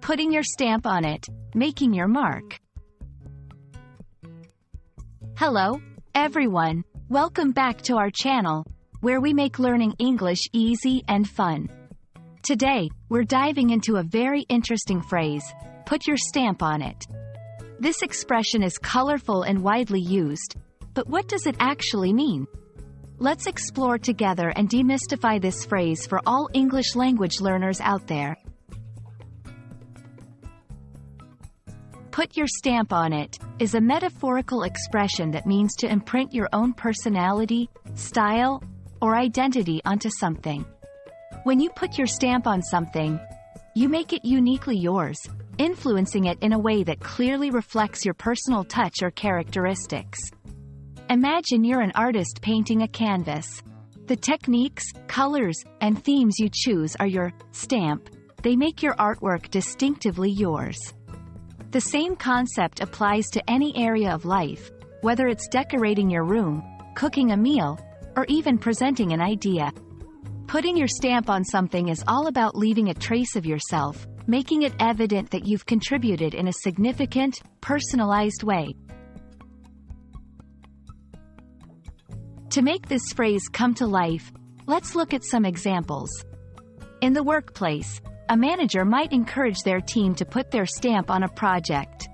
Putting your stamp on it, making your mark. Hello, everyone. Welcome back to our channel, where we make learning English easy and fun. Today, we're diving into a very interesting phrase, put your stamp on it. This expression is colorful and widely used, but what does it actually mean? Let's explore together and demystify this phrase for all English language learners out there. Put your stamp on it is a metaphorical expression that means to imprint your own personality, style, or identity onto something. When you put your stamp on something, you make it uniquely yours, influencing it in a way that clearly reflects your personal touch or characteristics. Imagine you're an artist painting a canvas. The techniques, colors, and themes you choose are your stamp. They make your artwork distinctively yours. The same concept applies to any area of life, whether it's decorating your room, cooking a meal, or even presenting an idea. Putting your stamp on something is all about leaving a trace of yourself, making it evident that you've contributed in a significant, personalized way. To make this phrase come to life, let's look at some examples. In the workplace, a manager might encourage their team to put their stamp on a project,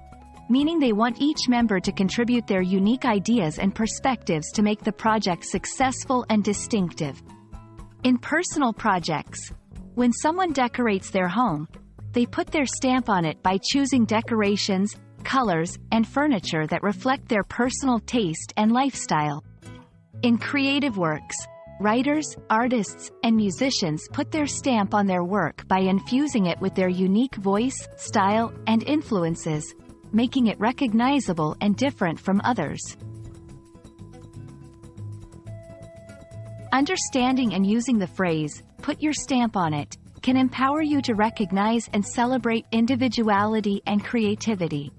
meaning they want each member to contribute their unique ideas and perspectives to make the project successful and distinctive. In personal projects, when someone decorates their home, they put their stamp on it by choosing decorations, colors, and furniture that reflect their personal taste and lifestyle. In creative works, writers, artists, and musicians put their stamp on their work by infusing it with their unique voice, style, and influences, making it recognizable and different from others. Understanding and using the phrase, put your stamp on it, can empower you to recognize and celebrate individuality and creativity.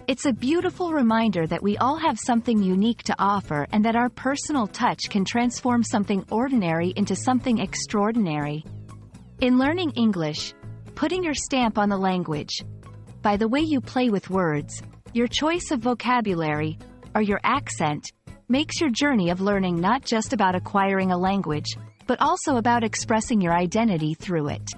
It's a beautiful reminder that we all have something unique to offer and that our personal touch can transform something ordinary into something extraordinary. In learning English, putting your stamp on the language, by the way you play with words, your choice of vocabulary, or your accent, makes your journey of learning not just about acquiring a language, but also about expressing your identity through it.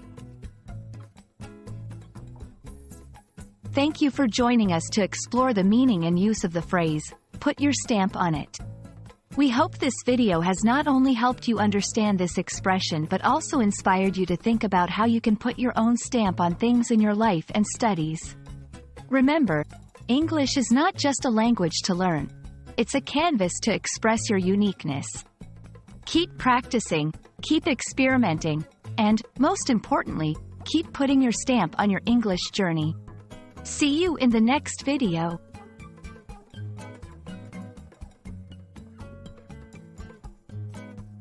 Thank you for joining us to explore the meaning and use of the phrase, put your stamp on it. We hope this video has not only helped you understand this expression but also inspired you to think about how you can put your own stamp on things in your life and studies. Remember, English is not just a language to learn. It's a canvas to express your uniqueness. Keep practicing, keep experimenting, and, most importantly, keep putting your stamp on your English journey. See you in the next video.